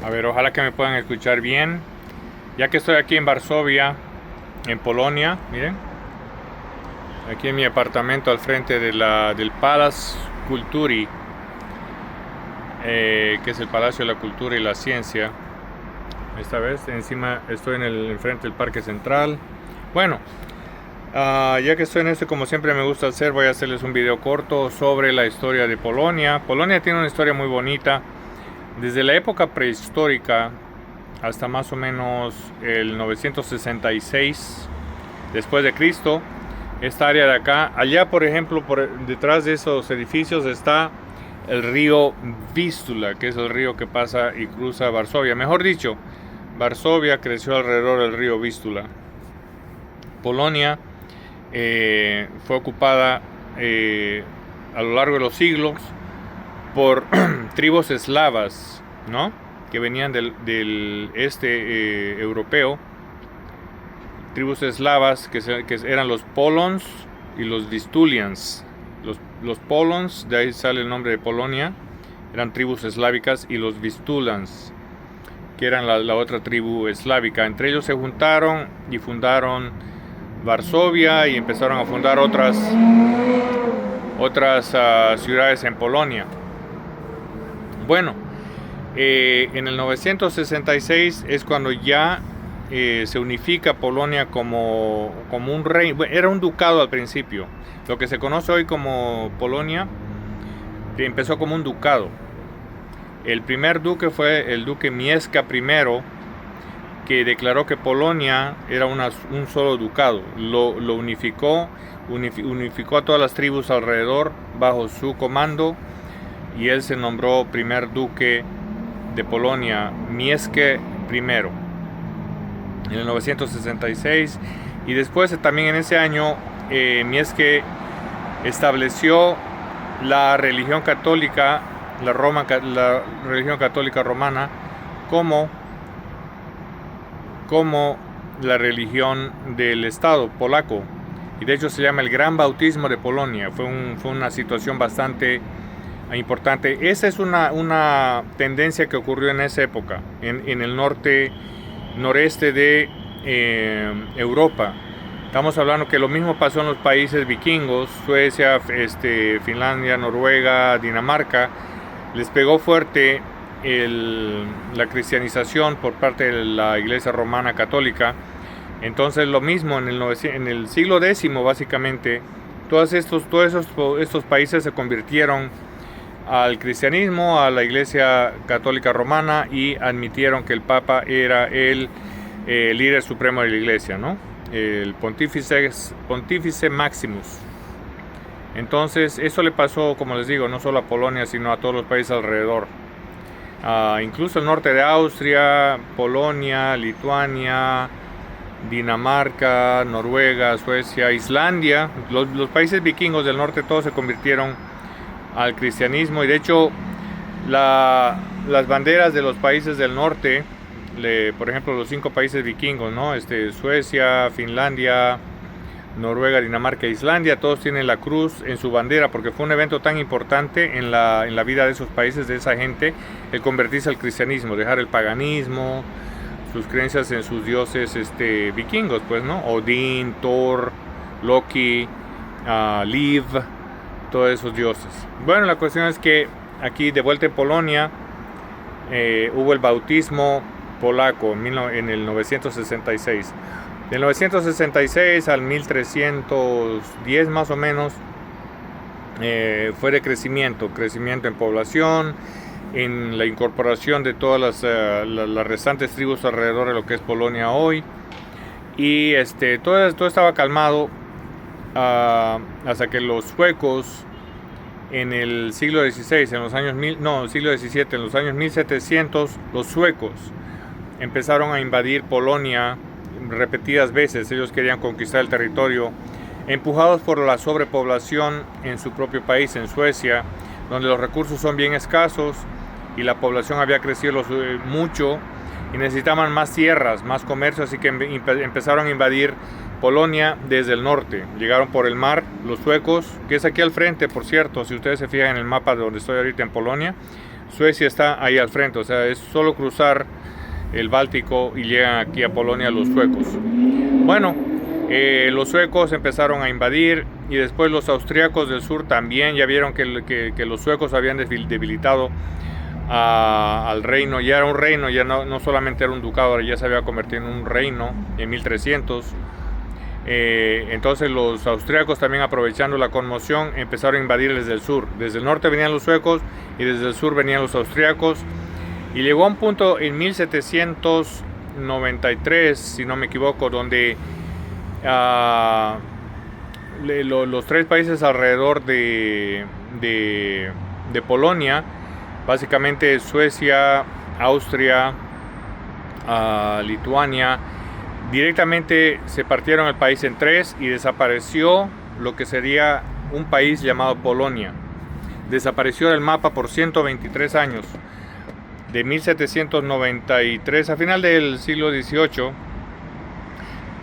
A ver, ojalá que me puedan escuchar bien. Ya que estoy aquí en Varsovia, en Polonia, miren. Aquí en mi apartamento al frente del Palace Kultury, que es el Palacio de la Cultura y la Ciencia. Esta vez encima estoy enfrente del Parque Central. Bueno, ya que estoy en esto, como siempre me gusta hacer, voy a hacerles un video corto sobre la historia de Polonia. Polonia tiene una historia muy bonita. Desde la época prehistórica hasta más o menos el 966 después de Cristo, esta área de acá, allá por ejemplo, detrás de esos edificios está el río Vístula, que es el río que pasa y cruza Varsovia. Mejor dicho, Varsovia creció alrededor del río Vístula. Polonia fue ocupada a lo largo de los siglos por tribus eslavas, ¿no? Que venían del este europeo, tribus eslavas que eran los Polons y los Vistulians. Los Polons, de ahí sale el nombre de Polonia, eran tribus eslávicas, y los Vistulans, que eran la otra tribu eslávica. Entre ellos se juntaron y fundaron Varsovia y empezaron a fundar otras ciudades en Polonia. Bueno, en el 966 es cuando ya se unifica Polonia como un reino. Era un ducado al principio. Lo que se conoce hoy como Polonia empezó como un ducado. El primer duque fue el duque Mieszko I, que declaró que Polonia era un solo ducado. Lo unificó a todas las tribus alrededor bajo su comando, y él se nombró primer duque de Polonia, Mieszko I, en el 966. Y después, también en ese año, Mieszko estableció la religión católica, la religión católica romana, como la religión del Estado polaco. Y de hecho se llama el Gran Bautismo de Polonia. Fue una situación bastante importante. Esa es una tendencia que ocurrió en esa época, en el noreste de Europa. Estamos hablando que lo mismo pasó en los países vikingos, Suecia, Finlandia, Noruega, Dinamarca. Les pegó fuerte la cristianización por parte de la Iglesia Romana Católica. Entonces lo mismo en el siglo X, básicamente, todos estos países se convirtieron al cristianismo, a la Iglesia Católica Romana, y admitieron que el Papa era el líder supremo de la Iglesia, ¿no? El Pontífice Maximus. Entonces eso le pasó, como les digo, no solo a Polonia, sino a todos los países alrededor. Incluso el norte de Austria, Polonia, Lituania, Dinamarca, Noruega, Suecia, Islandia, los países vikingos del norte, todos se convirtieron al cristianismo. Y de hecho las banderas de los países del norte, por ejemplo los 5 países vikingos, ¿no? Suecia, Finlandia, Noruega, Dinamarca e Islandia, todos tienen la cruz en su bandera, porque fue un evento tan importante en la vida de esos países, de esa gente, el convertirse al cristianismo, dejar el paganismo, sus creencias en sus dioses vikingos, pues, ¿no? Odín, Thor, Loki, Liv, todos esos dioses. Bueno, la cuestión es que aquí, de vuelta en Polonia, hubo el bautismo polaco en el 966. Del 966 al 1310 más o menos, fue de crecimiento en población, en la incorporación de todas las restantes tribus alrededor de lo que es Polonia hoy. Y todo estaba calmado hasta que los suecos, en el siglo XVI, siglo XVII, en los años 1700, los suecos empezaron a invadir Polonia repetidas veces. Ellos querían conquistar el territorio, empujados por la sobrepoblación en su propio país, en Suecia, donde los recursos son bien escasos y la población había crecido mucho y necesitaban más tierras, más comercio, así que empezaron a invadir Polonia desde el norte. Llegaron por el mar, los suecos, que es aquí al frente, por cierto. Si ustedes se fijan en el mapa de donde estoy ahorita en Polonia, Suecia está ahí al frente, o sea, es solo cruzar el Báltico y llegan aquí a Polonia los suecos. Bueno, los suecos empezaron a invadir y después los austríacos del sur también. Ya vieron que los suecos habían debilitado al reino. Ya era un reino, ya no solamente era un ducado, ya se había convertido en un reino en 1300. Entonces los austríacos, también aprovechando la conmoción, empezaron a invadir desde el sur. Desde el norte venían los suecos y desde el sur venían los austríacos. Y llegó a un punto en 1793, si no me equivoco, donde los tres países alrededor de Polonia, básicamente Suecia, Austria, Lituania, directamente se partieron el país en tres y desapareció lo que sería un país llamado Polonia. Desapareció del mapa por 123 años. De 1793 a final del siglo XVIII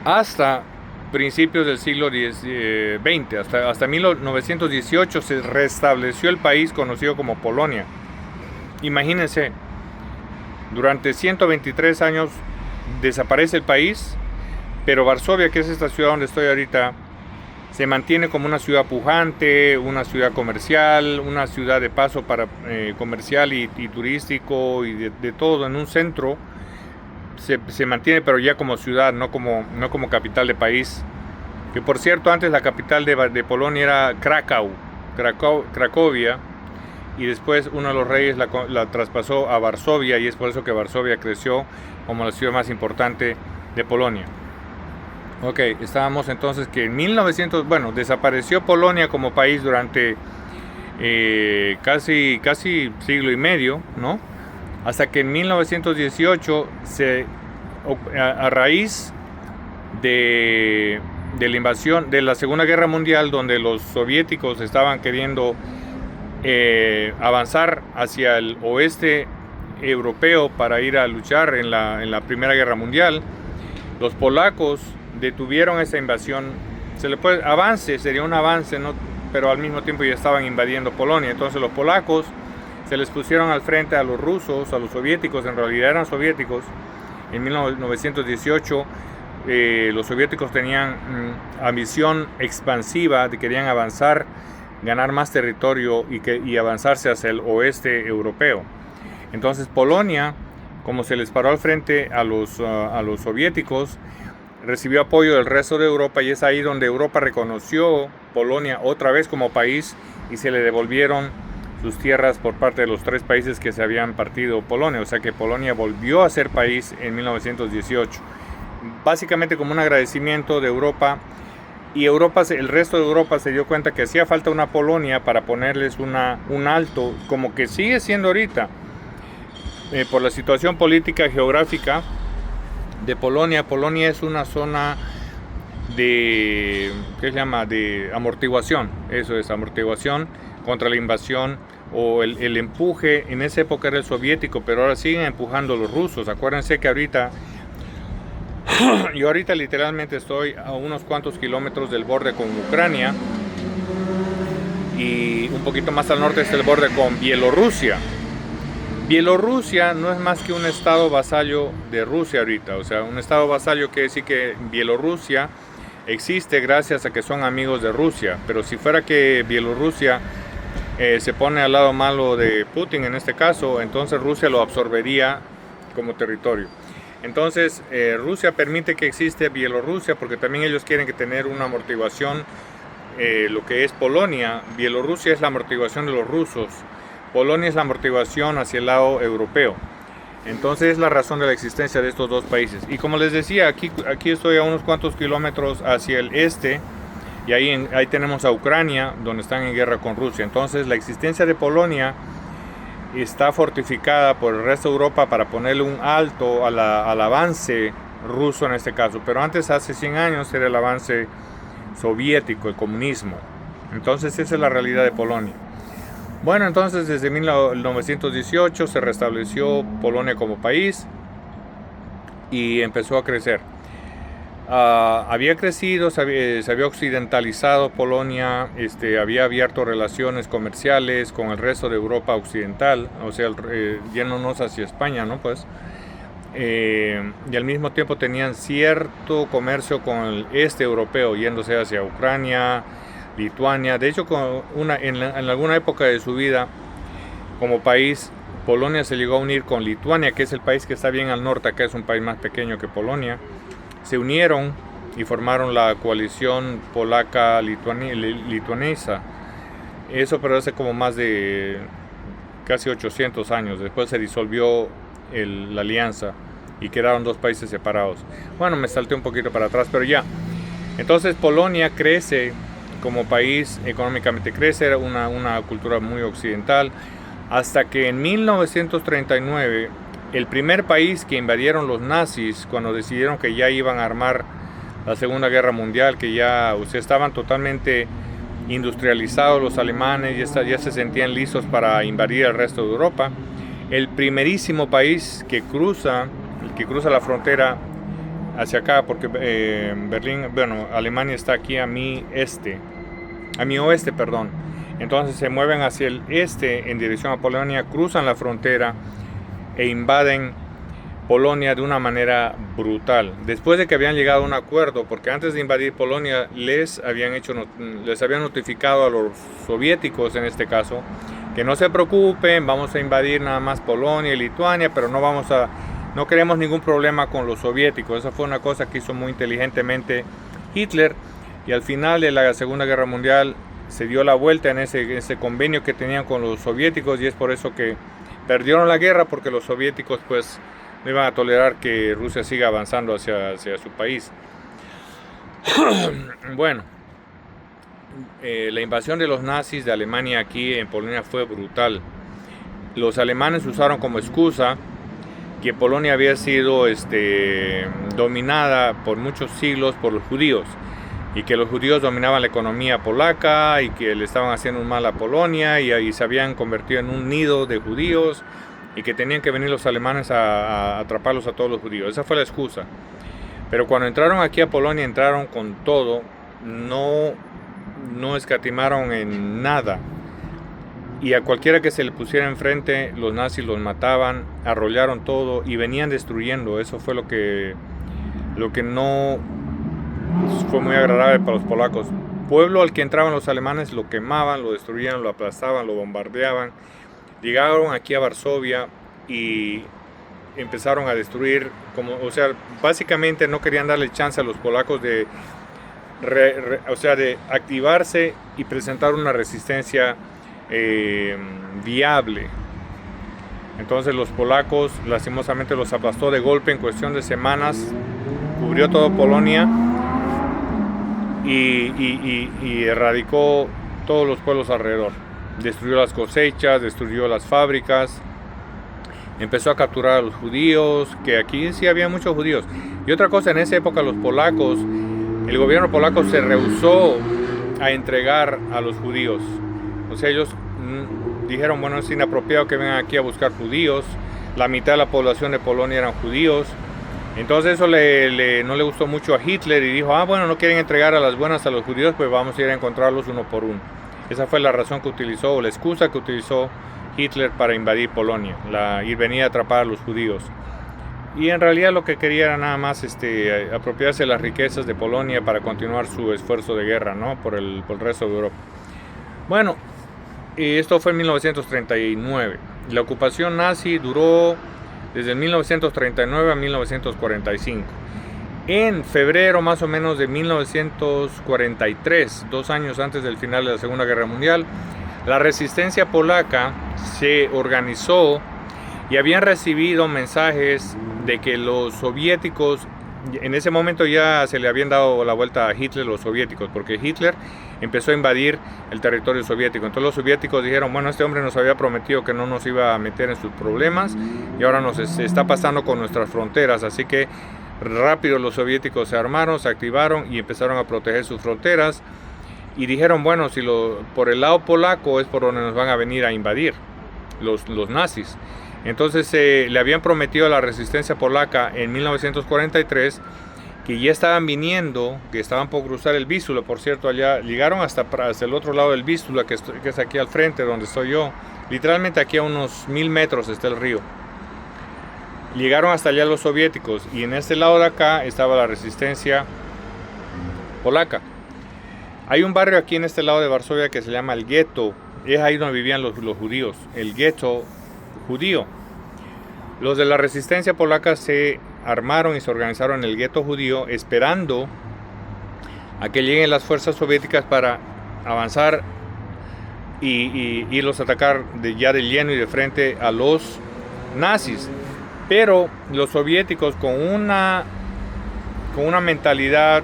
hasta principios del siglo XX, hasta 1918 se restableció el país conocido como Polonia. Imagínense, durante 123 años desaparece el país, pero Varsovia, que es esta ciudad donde estoy ahorita, se mantiene como una ciudad pujante, una ciudad comercial, una ciudad de paso para comercial y turístico y de todo, en un centro. Se mantiene, pero ya como ciudad, no como capital de país. Que por cierto, antes la capital de Polonia era Cracovia, y después uno de los reyes la traspasó a Varsovia, y es por eso que Varsovia creció como la ciudad más importante de Polonia. Ok, estábamos entonces que en 1900, desapareció Polonia como país durante casi siglo y medio, ¿no? Hasta que en 1918, a raíz de la invasión de la Segunda Guerra Mundial, donde los soviéticos estaban queriendo avanzar hacia el oeste europeo para ir a luchar en la Primera Guerra Mundial, los polacos detuvieron esa invasión. Avance, sería un avance, ¿no? Pero al mismo tiempo ya estaban invadiendo Polonia. Entonces los polacos se les pusieron al frente a los rusos, a los soviéticos, en realidad eran soviéticos. En 1918 los soviéticos tenían ambición expansiva, querían avanzar, ganar más territorio y avanzarse hacia el oeste europeo. Entonces Polonia, como se les paró al frente a los soviéticos, recibió apoyo del resto de Europa, y es ahí donde Europa reconoció Polonia otra vez como país y se le devolvieron sus tierras por parte de los tres países que se habían partido Polonia. O sea que Polonia volvió a ser país en 1918, básicamente como un agradecimiento de Europa. Y el resto de Europa se dio cuenta que hacía falta una Polonia para ponerles un alto, como que sigue siendo ahorita, por la situación política y geográfica de Polonia. Polonia es una zona de amortiguación. Eso es, amortiguación contra la invasión o el empuje. En esa época era el soviético, pero ahora siguen empujando los rusos. Acuérdense que yo ahorita literalmente estoy a unos cuantos kilómetros del borde con Ucrania, y un poquito más al norte está el borde con Bielorrusia. Bielorrusia no es más que un estado vasallo de Rusia ahorita. O sea, un estado vasallo quiere decir que Bielorrusia existe gracias a que son amigos de Rusia. Pero si fuera que Bielorrusia se pone al lado malo de Putin en este caso, entonces Rusia lo absorbería como territorio. Entonces Rusia permite que existe Bielorrusia porque también ellos quieren que tener una amortiguación, lo que es Polonia. Bielorrusia es la amortiguación de los rusos. Polonia es la amortiguación hacia el lado europeo. Entonces es la razón de la existencia de estos dos países. Y como les decía, aquí estoy a unos cuantos kilómetros hacia el este, y ahí tenemos a Ucrania, donde están en guerra con Rusia. Entonces la existencia de Polonia está fortificada por el resto de Europa para ponerle un alto al avance ruso en este caso. Pero antes, hace 100 años, era el avance soviético, el comunismo. Entonces esa es la realidad de Polonia. Bueno, entonces desde 1918 se restableció Polonia como país y empezó a crecer. Había crecido, se había occidentalizado Polonia, había abierto relaciones comerciales con el resto de Europa occidental, o sea, yéndonos hacia España, ¿no? Pues, y al mismo tiempo tenían cierto comercio con el este europeo, yéndose hacia Ucrania, Lituania. De hecho, en alguna época de su vida, como país, Polonia se llegó a unir con Lituania, que es el país que está bien al norte, acá es un país más pequeño que Polonia. Se unieron y formaron la coalición polaca-lituanesa. Eso pero hace como más de casi 800 años. Después se disolvió la alianza y quedaron dos países separados. Bueno, me salté un poquito para atrás, pero ya. Entonces Polonia crece como país, económicamente crece, era una cultura muy occidental, hasta que en 1939 el primer país que invadieron los nazis, cuando decidieron que ya iban a armar la Segunda Guerra Mundial, que ya estaban totalmente industrializados los alemanes, ya se sentían listos para invadir el resto de Europa, el primerísimo país que cruza la frontera hacia acá, porque Alemania está aquí a mi oeste, perdón. Entonces se mueven hacia el este en dirección a Polonia, cruzan la frontera e invaden Polonia de una manera brutal. Después de que habían llegado a un acuerdo, porque antes de invadir Polonia les habían notificado a los soviéticos, en este caso, que no se preocupen, vamos a invadir nada más Polonia y Lituania, pero no queremos ningún problema con los soviéticos. Esa fue una cosa que hizo muy inteligentemente Hitler, y al final de la Segunda Guerra Mundial se dio la vuelta en ese convenio que tenían con los soviéticos, y es por eso que perdieron la guerra, porque los soviéticos pues no iban a tolerar que Rusia siga avanzando hacia su país. Bueno, la invasión de los nazis de Alemania aquí en Polonia fue brutal. Los alemanes usaron como excusa que Polonia había sido dominada por muchos siglos por los judíos, y que los judíos dominaban la economía polaca y que le estaban haciendo un mal a Polonia, y se habían convertido en un nido de judíos y que tenían que venir los alemanes a atraparlos a todos los judíos. Esa fue la excusa. Pero cuando entraron aquí a Polonia, entraron con todo, no escatimaron en nada, y a cualquiera que se le pusiera enfrente los nazis los mataban, arrollaron todo y venían destruyendo. Eso fue lo que no fue muy agradable para los polacos. Pueblo al que entraban los alemanes lo quemaban, lo destruían, lo aplastaban, lo bombardeaban. Llegaron aquí a Varsovia y empezaron a destruir, básicamente no querían darle chance a los polacos de activarse y presentar una resistencia viable. Entonces los polacos lastimosamente los aplastó de golpe en cuestión de semanas, cubrió toda Polonia y erradicó todos los pueblos alrededor. Destruyó las cosechas, destruyó las fábricas, empezó a capturar a los judíos, que aquí sí había muchos judíos. Y otra cosa, en esa época el gobierno polaco se rehusó a entregar a los judíos. O sea, ellos dijeron, bueno, es inapropiado que vengan aquí a buscar judíos. La mitad de la población de Polonia eran judíos. Entonces eso no le gustó mucho a Hitler, y dijo, bueno, no quieren entregar a las buenas a los judíos, pues vamos a ir a encontrarlos uno por uno. Esa fue la razón que utilizó, o la excusa que utilizó Hitler para invadir Polonia, y venir a atrapar a los judíos. Y en realidad lo que quería era nada más apropiarse de las riquezas de Polonia para continuar su esfuerzo de guerra, ¿no? por el resto de Europa. Bueno, esto fue en 1939. La ocupación nazi duró desde 1939 a 1945. En febrero más o menos de 1943, 2 años antes del final de la Segunda Guerra Mundial, la resistencia polaca se organizó y habían recibido mensajes de que los soviéticos, en ese momento ya se le habían dado la vuelta a Hitler los soviéticos, porque Hitler empezó a invadir el territorio soviético. Entonces los soviéticos dijeron, bueno, este hombre nos había prometido que no nos iba a meter en sus problemas y ahora nos está pasando con nuestras fronteras, así que rápido los soviéticos se armaron, se activaron y empezaron a proteger sus fronteras, y dijeron, bueno, si por el lado polaco es por donde nos van a venir a invadir los nazis. Entonces le habían prometido a la resistencia polaca en 1943 que ya estaban viniendo, que estaban por cruzar el Vístula, por cierto, allá llegaron hasta el otro lado del Vístula, que es aquí al frente donde estoy yo, literalmente aquí a unos 1000 metros está el río. Llegaron hasta allá los soviéticos y en este lado de acá estaba la resistencia polaca. Hay un barrio aquí en este lado de Varsovia que se llama el gueto, es ahí donde vivían los judíos, el gueto judío. Los de la resistencia polaca se armaron y se organizaron en el gueto judío esperando a que lleguen las fuerzas soviéticas para avanzar y irlos a atacar ya de lleno y de frente a los nazis. Pero los soviéticos con una mentalidad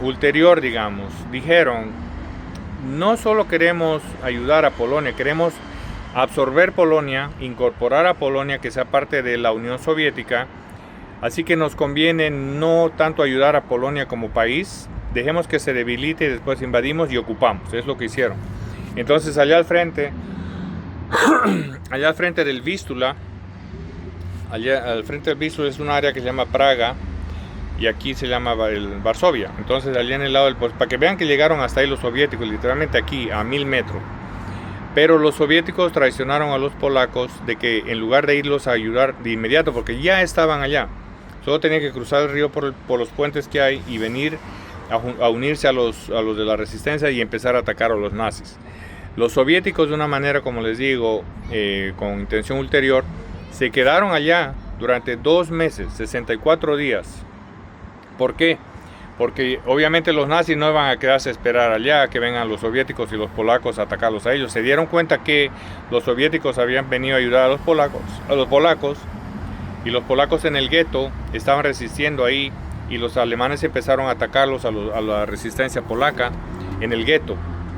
ulterior, digamos, dijeron: no solo queremos ayudar a Polonia, queremos absorber Polonia, incorporar a Polonia que sea parte de la Unión Soviética, así que nos conviene no tanto ayudar a Polonia como país, dejemos que se debilite y después invadimos y ocupamos. Es lo que hicieron. Entonces allá al frente del Vístula, allá al frente del Vístula es un área que se llama Praga y aquí se llama Varsovia. Entonces allá en el lado del, pues, para que vean que llegaron hasta ahí los soviéticos, literalmente aquí a 1000 metros. Pero los soviéticos traicionaron a los polacos de que en lugar de irlos a ayudar de inmediato, porque ya estaban allá, solo tenían que cruzar el río por los puentes que hay y venir a unirse a los de la resistencia y empezar a atacar a los nazis. Los soviéticos, de una manera, como les digo, con intención ulterior, se quedaron allá durante 2 meses, 64 días. ¿Por qué? Porque obviamente los nazis no iban a quedarse a esperar allá que vengan los soviéticos y los polacos a atacarlos a ellos. Se dieron cuenta que los soviéticos habían venido a ayudar a los polacos y los polacos en el gueto estaban resistiendo ahí y los alemanes empezaron a atacarlos a la resistencia polaca en el gueto,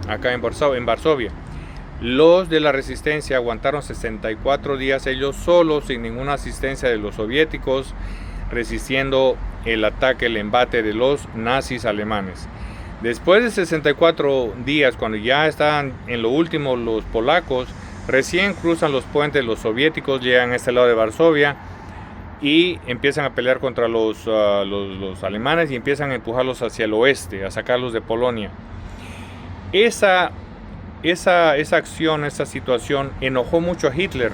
acá en Varsovia. Los de la resistencia aguantaron 64 días ellos solos, sin ninguna asistencia de los soviéticos, resistiendo el ataque, el embate de los nazis alemanes. Después de 64 días, cuando ya están en lo último los polacos, recién cruzan los puentes los soviéticos, llegan a este lado de Varsovia y empiezan a pelear contra los alemanes y empiezan a empujarlos hacia el oeste, a sacarlos de Polonia. Esa acción, esa situación enojó mucho a Hitler.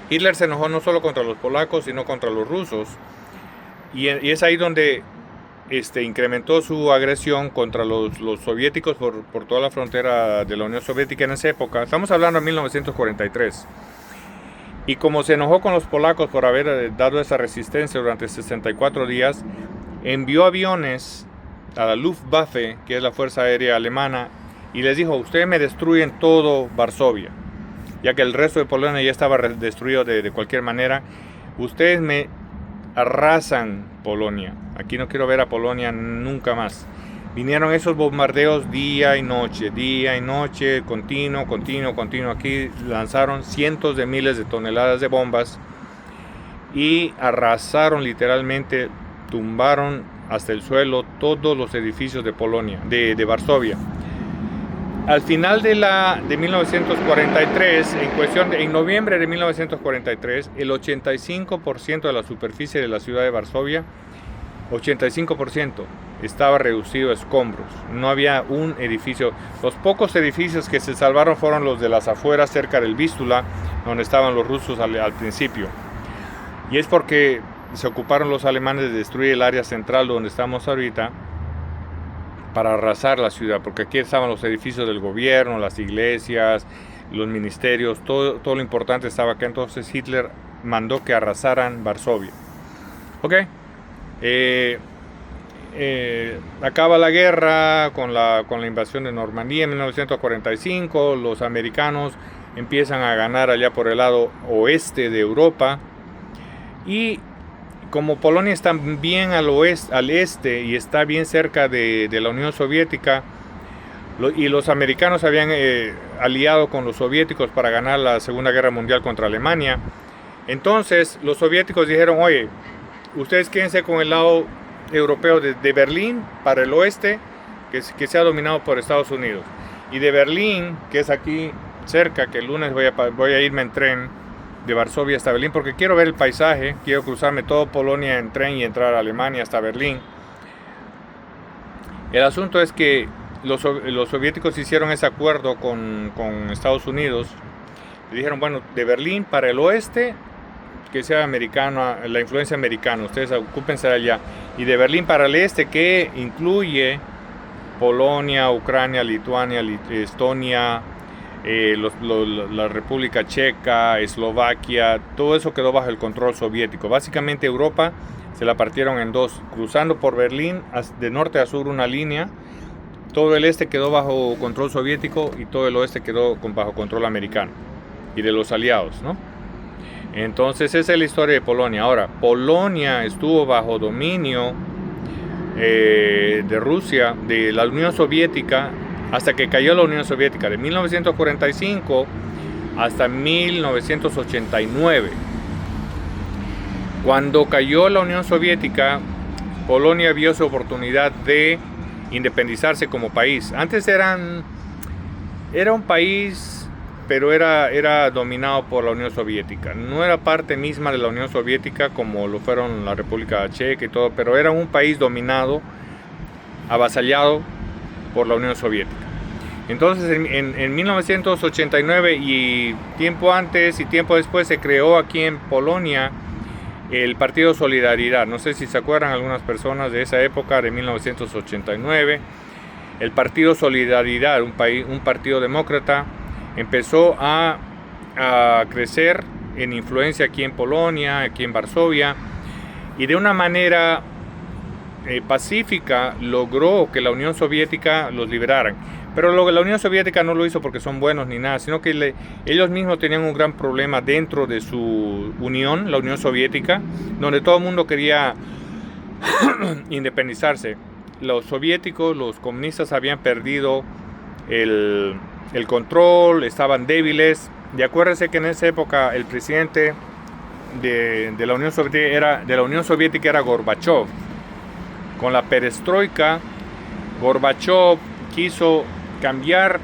Hitler se enojó no solo contra los polacos, sino contra los rusos. Y es ahí donde incrementó su agresión contra los soviéticos por toda la frontera de la Unión Soviética en esa época. Estamos hablando de 1943. Y como se enojó con los polacos por haber dado esa resistencia durante 64 días, envió aviones a la Luftwaffe, que es la Fuerza Aérea Alemana, y les dijo: ustedes me destruyen todo Varsovia, ya que el resto de Polonia ya estaba destruido de cualquier manera. Ustedes me arrasan Polonia. Aquí no quiero ver a Polonia nunca más. Vinieron esos bombardeos día y noche, continuo. Aquí lanzaron cientos de miles de toneladas de bombas y arrasaron literalmente, tumbaron hasta el suelo todos los edificios de Polonia, de Varsovia. Al final de 1943, en noviembre de 1943, el 85% de la superficie de la ciudad de Varsovia, 85%, estaba reducido a escombros. No había un edificio. Los pocos edificios que se salvaron fueron los de las afueras, cerca del Vístula, donde estaban los rusos al principio. Y es porque se ocuparon los alemanes de destruir el área central donde estamos ahorita, para arrasar la ciudad, porque aquí estaban los edificios del gobierno, las iglesias, los ministerios, todo lo importante estaba acá. Entonces Hitler mandó que arrasaran Varsovia. Ok, acaba la guerra con la invasión de Normandía en 1945. Los americanos empiezan a ganar allá por el lado oeste de Europa, y como Polonia está bien al este y está bien cerca de la Unión Soviética, y los americanos habían aliado con los soviéticos para ganar la Segunda Guerra Mundial contra Alemania, entonces los soviéticos dijeron: oye, ustedes quédense con el lado europeo de Berlín para el oeste, que sea dominado por Estados Unidos, y de Berlín, que es aquí cerca, que el lunes voy a irme en tren de Varsovia hasta Berlín, porque quiero ver el paisaje, quiero cruzarme todo Polonia en tren y entrar a Alemania hasta Berlín. El asunto es que los soviéticos hicieron ese acuerdo con Estados Unidos. Y dijeron, bueno, de Berlín para el oeste, que sea americana, la influencia americana, ustedes ocúpense de allá. Y de Berlín para el este, que incluye Polonia, Ucrania, Lituania, Estonia, la República Checa, Eslovaquia, todo eso quedó bajo el control soviético. Básicamente Europa se la partieron en dos, cruzando por Berlín de norte a sur una línea. Todo el este quedó bajo control soviético y todo el oeste quedó bajo control americano y de los aliados, ¿no? Entonces esa es la historia de Polonia. Ahora, Polonia estuvo bajo dominio de Rusia, de la Unión Soviética, hasta que cayó la Unión Soviética, de 1945 hasta 1989. Cuando cayó la Unión Soviética, Polonia vio su oportunidad de independizarse como país. Antes era un país, pero era dominado por la Unión Soviética. No era parte misma de la Unión Soviética como lo fueron la República Checa y todo, pero era un país dominado, avasallado por la Unión Soviética. Entonces en 1989 y tiempo antes y tiempo después se creó aquí en Polonia el Partido Solidaridad. No sé si se acuerdan algunas personas de esa época, de 1989. El Partido Solidaridad, un partido demócrata, empezó a crecer en influencia aquí en Polonia, aquí en Varsovia, y de una manera pacífica logró que la Unión Soviética los liberaran. Pero la Unión Soviética no lo hizo porque son buenos ni nada, sino que ellos mismos tenían un gran problema dentro de su unión, la Unión Soviética, donde todo el mundo quería independizarse. Los soviéticos, los comunistas habían perdido el control, estaban débiles. Y acuérdense que en esa época el presidente de la Unión Soviética era Gorbachov. Con la perestroika, Gorbachov quiso cambiar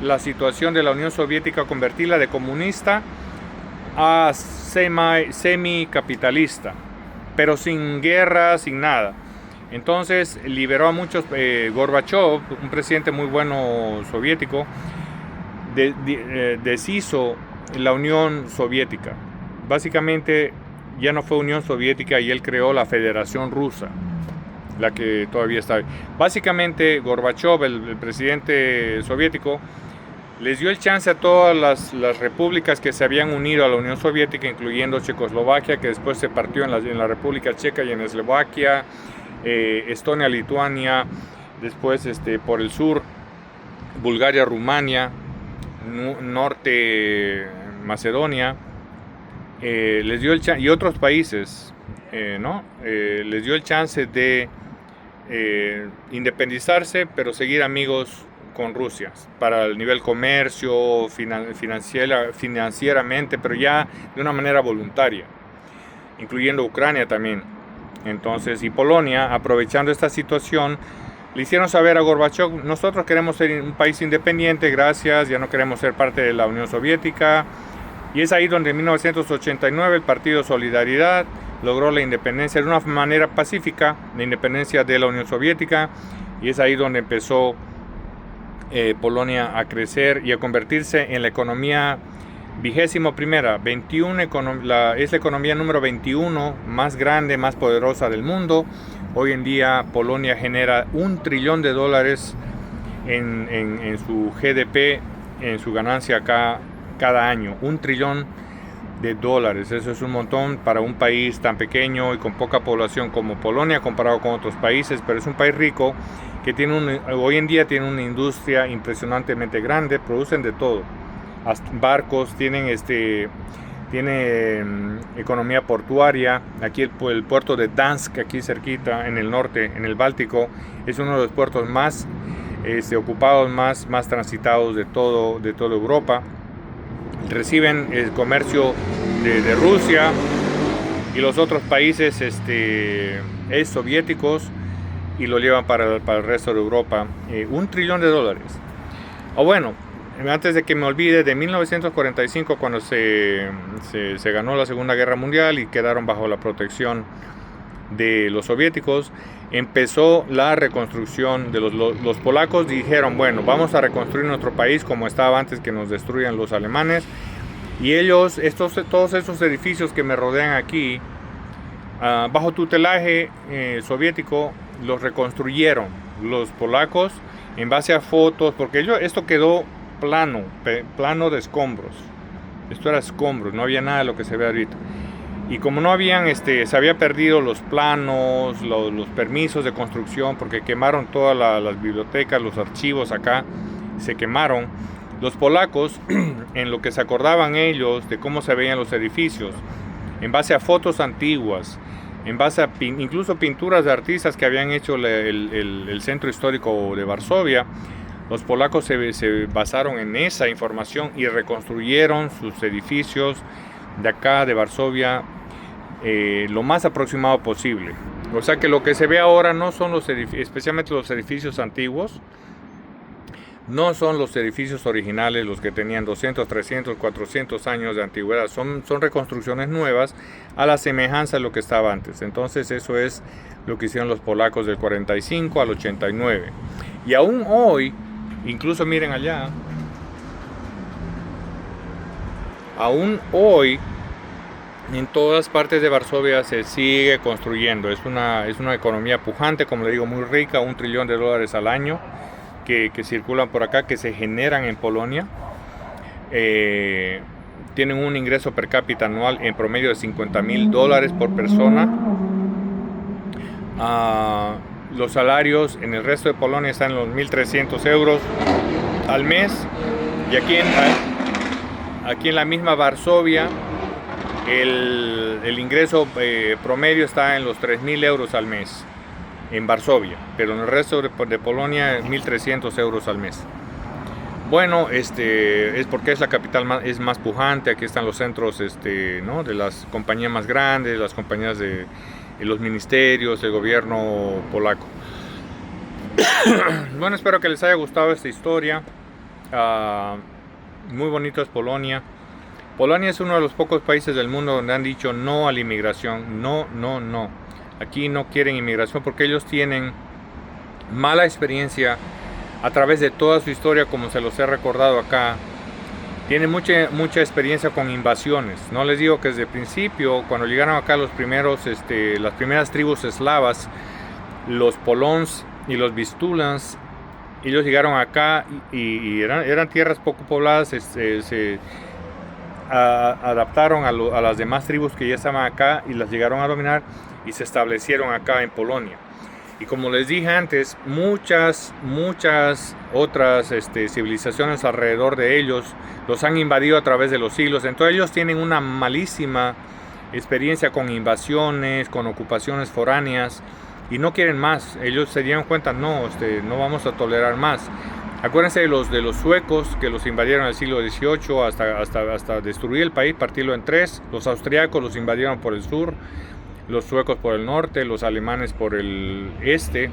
la situación de la Unión Soviética, convertirla de comunista a semicapitalista, pero sin guerra, sin nada. Entonces liberó a muchos. Gorbachov, un presidente muy bueno soviético, deshizo la Unión Soviética. Básicamente ya no fue Unión Soviética y él creó la Federación Rusa, la que todavía está. Básicamente Gorbachov, el presidente soviético, les dio el chance a todas las repúblicas que se habían unido a la Unión Soviética, incluyendo Checoslovaquia, que después se partió en la República Checa y en Eslovaquia, Estonia, Lituania, después por el sur, Bulgaria, Rumania, norte, Macedonia, les dio el chance, y otros países, les dio el chance de independizarse, pero seguir amigos con Rusia para el nivel comercio, financieramente, pero ya de una manera voluntaria, incluyendo Ucrania también. Entonces, y Polonia, aprovechando esta situación, le hicieron saber a Gorbachov: nosotros queremos ser un país independiente, gracias, ya no queremos ser parte de la Unión Soviética. Y es ahí donde en 1989 el Partido Solidaridad logró la independencia de una manera pacífica, la independencia de la Unión Soviética, y es ahí donde empezó Polonia a crecer y a convertirse en la economía 21ª, es la economía número 21 más grande, más poderosa del mundo. Hoy en día Polonia genera $1 trillón en su GDP, en su ganancia cada año, $1 trillón. Eso es un montón para un país tan pequeño y con poca población como Polonia comparado con otros países, pero es un país rico que hoy en día tiene una industria impresionantemente grande, producen de todo, hasta barcos, tiene economía portuaria. Aquí el puerto de Gdansk, aquí cerquita en el norte, en el Báltico, es uno de los puertos más ocupados, más transitados de toda Europa. Reciben el comercio de Rusia y los otros países soviéticos, y lo llevan para el resto de Europa. $1 trillón. O bueno, antes de que me olvide, de 1945, cuando se ganó la Segunda Guerra Mundial y quedaron bajo la protección de los soviéticos, empezó la reconstrucción de los polacos. Dijeron, bueno, vamos a reconstruir nuestro país como estaba antes que nos destruyan los alemanes. Y ellos, todos estos edificios que me rodean aquí, bajo tutelaje soviético, los reconstruyeron los polacos en base a fotos, porque esto quedó plano de escombros. Esto era escombros, no había nada de lo que se ve ahorita. Y como no habían, se había perdido los planos, los permisos de construcción, porque quemaron todas las bibliotecas, los archivos acá, se quemaron. Los polacos, en lo que se acordaban ellos de cómo se veían los edificios, en base a fotos antiguas, en base a incluso pinturas de artistas que habían hecho el centro histórico de Varsovia, los polacos se basaron en esa información y reconstruyeron sus edificios de acá, de Varsovia, lo más aproximado posible. O sea que lo que se ve ahora no son los edificios, especialmente los edificios antiguos, no son los edificios originales, los que tenían 200, 300, 400 años de antigüedad. Son reconstrucciones nuevas a la semejanza de lo que estaba antes. Entonces eso es lo que hicieron los polacos del 45 al 89. Y aún hoy, incluso miren allá, aún hoy en todas partes de Varsovia se sigue construyendo. Es una economía pujante, como le digo, muy rica, $1 trillón al año. Que circulan por acá, que se generan en Polonia. Tienen un ingreso per cápita anual en promedio de $50,000 por persona. Los salarios en el resto de Polonia están en los 1.300 euros al mes. Y aquí en la misma Varsovia, el ingreso promedio está en los 3.000 euros al mes. En Varsovia, pero en el resto de Polonia 1.300 euros al mes. Bueno, es porque es la capital es más pujante. Aquí están los centros ¿no? de las compañías más grandes, las compañías de los ministerios, el gobierno polaco. Bueno, espero que les haya gustado esta historia. Muy bonito es Polonia. Polonia es uno de los pocos países del mundo donde han dicho no a la inmigración. No. Aquí no quieren inmigración porque ellos tienen mala experiencia a través de toda su historia, como se los he recordado acá. Tienen mucha experiencia con invasiones. No les digo que desde el principio, cuando llegaron acá las primeras tribus eslavas, los polons y los vistulans, ellos llegaron acá y eran tierras poco pobladas. Se adaptaron a las demás tribus que ya estaban acá y las llegaron a dominar y se establecieron acá en Polonia. Y como les dije antes, muchas otras civilizaciones alrededor de ellos los han invadido a través de los siglos. Entonces ellos tienen una malísima experiencia con invasiones, con ocupaciones foráneas y no quieren más. Ellos se dieron cuenta, no vamos a tolerar más. Acuérdense de los suecos que los invadieron en el siglo XVIII hasta destruir el país, partirlo en tres. Los austriacos los invadieron por el sur, los suecos por el norte, los alemanes por el oeste,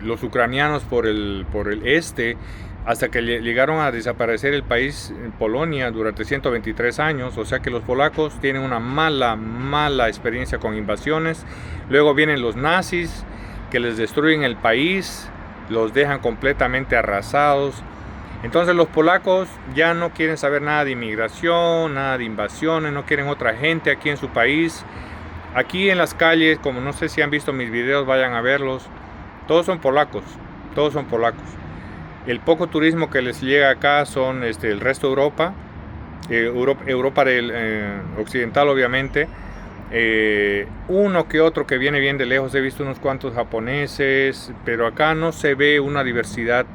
los ucranianos por el este, hasta que llegaron a desaparecer el país, Polonia, durante 123 años. O sea que los polacos tienen una mala experiencia con invasiones. Luego vienen los nazis, que les destruyen el país, los dejan completamente arrasados. Entonces los polacos ya no quieren saber nada de inmigración, nada de invasiones, no quieren otra gente aquí en su país. Aquí en las calles, como no sé si han visto mis videos, vayan a verlos, todos son polacos. El poco turismo que les llega acá son el resto de Europa, Europa occidental obviamente. Uno que otro que viene bien de lejos, he visto unos cuantos japoneses, pero acá no se ve una diversidad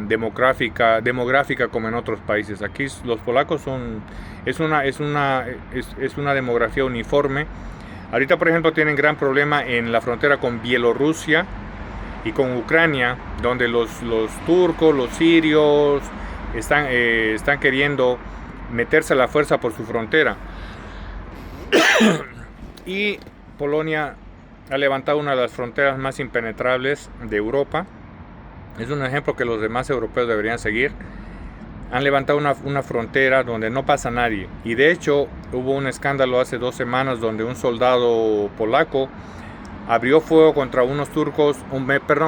demográfica como en otros países. Aquí los polacos es una demografía uniforme. Ahorita, por ejemplo, tienen gran problema en la frontera con Bielorrusia y con Ucrania, donde los turcos, los sirios están queriendo meterse a la fuerza por su frontera. Y Polonia ha levantado una de las fronteras más impenetrables de Europa. Es un ejemplo que los demás europeos deberían seguir. Han levantado una frontera donde no pasa nadie. Y de hecho hubo un escándalo hace 2 semanas donde un soldado polaco abrió fuego contra unos turcos,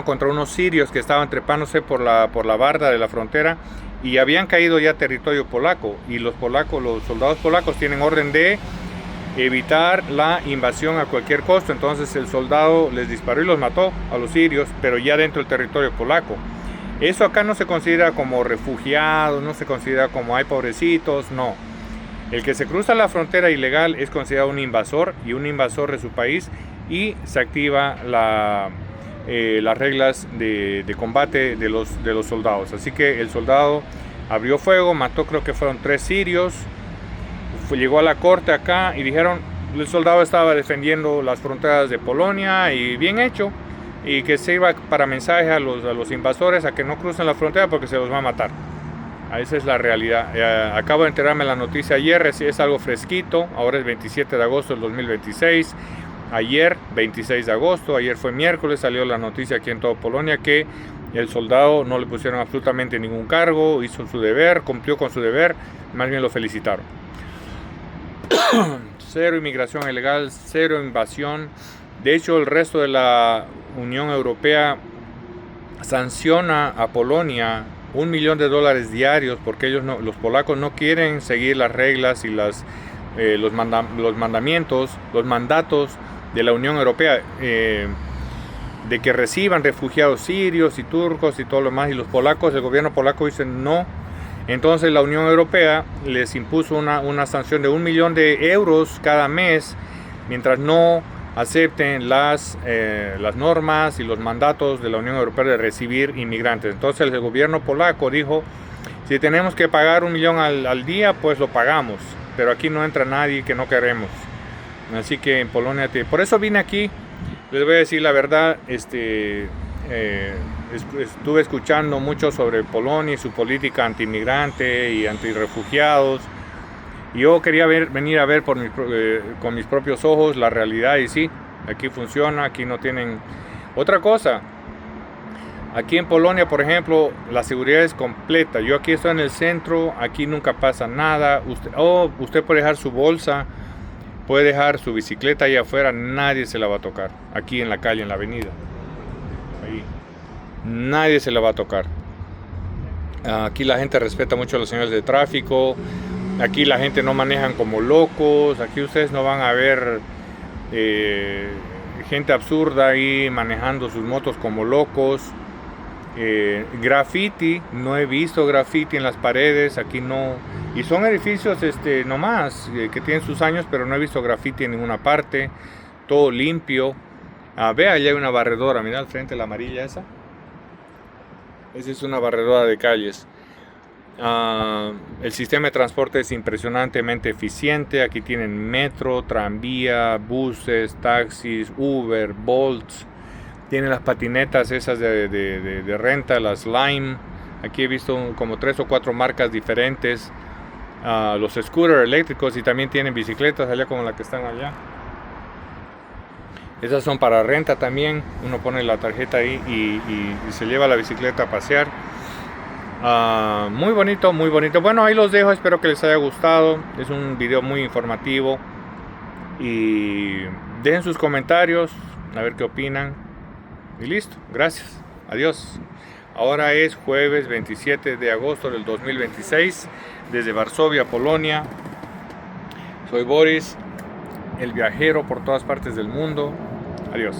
contra unos sirios que estaban trepándose por la barda de la frontera y habían caído ya territorio polaco. Y los soldados polacos tienen orden de evitar la invasión a cualquier costo. Entonces el soldado les disparó y los mató a los sirios, pero ya dentro del territorio polaco. Eso acá no se considera como refugiados, no se considera como ay pobrecitos, no. El que se cruza la frontera ilegal es considerado un invasor y un invasor de su país, y se activa las reglas de combate de los soldados. Así que el soldado abrió fuego, mató, creo que fueron 3 sirios, llegó a la corte acá y dijeron el soldado estaba defendiendo las fronteras de Polonia y bien hecho, y que sirva para mensaje a los invasores a que no crucen la frontera porque se los va a matar. Esa es la realidad. Acabo de enterarme la noticia ayer, es algo fresquito. Ahora es 27 de agosto del 2026. Ayer, 26 de agosto, ayer fue miércoles, salió la noticia aquí en toda Polonia que el soldado no le pusieron absolutamente ningún cargo, hizo su deber, cumplió con su deber, más bien lo felicitaron. Cero inmigración ilegal, cero invasión. De hecho, el resto de la Unión Europea sanciona a Polonia $1 millón diarios porque los polacos no quieren seguir las reglas y los mandamientos, los mandatos de la Unión Europea, de que reciban refugiados sirios y turcos y todo lo más, y los polacos, el gobierno polaco dice no. Entonces la Unión Europea les impuso una sanción de €1 millón cada mes mientras no acepten las normas y los mandatos de la Unión Europea de recibir inmigrantes. Entonces el gobierno polaco dijo, si tenemos que pagar $1 millón al día, pues lo pagamos, pero aquí no entra nadie que no queremos. Así que en Polonia, por eso vine aquí. Les voy a decir la verdad, estuve escuchando mucho sobre Polonia y su política anti-inmigrante y anti-refugiados. Yo quería venir a ver con mis propios ojos la realidad, y sí, aquí funciona, aquí no tienen otra cosa. Aquí en Polonia, por ejemplo, la seguridad es completa. Yo aquí estoy en el centro, aquí nunca pasa nada. Usted puede dejar su bolsa, puede dejar su bicicleta ahí afuera, nadie se la va a tocar. Aquí en la calle, en la avenida. Ahí. Nadie se la va a tocar. Aquí la gente respeta mucho las señales de tráfico. Aquí la gente no manejan como locos. Aquí ustedes no van a ver gente absurda ahí manejando sus motos como locos. Graffiti, no he visto graffiti en las paredes. Aquí no. Y son edificios nomás que tienen sus años, pero no he visto graffiti en ninguna parte. Todo limpio. Ve, allá hay una barredora. Mira al frente la amarilla esa. Esa es una barredora de calles. El sistema de transporte es impresionantemente eficiente. Aquí tienen metro, tranvía, buses, taxis, Uber, Bolt. Tienen las patinetas esas de renta, las Lime. Aquí he visto como 3 o 4 marcas diferentes. Los scooters eléctricos, y también tienen bicicletas allá como la que están allá. Esas son para renta también. Uno pone la tarjeta ahí y se lleva la bicicleta a pasear. Muy bonito, muy bonito. Bueno, ahí los dejo, espero que les haya gustado. Es un video muy informativo. Y dejen sus comentarios, a ver qué opinan. Y listo, gracias, adiós. Ahora es jueves 27 de agosto del 2026, desde Varsovia, Polonia. Soy Boris, el viajero por todas partes del mundo. Adiós.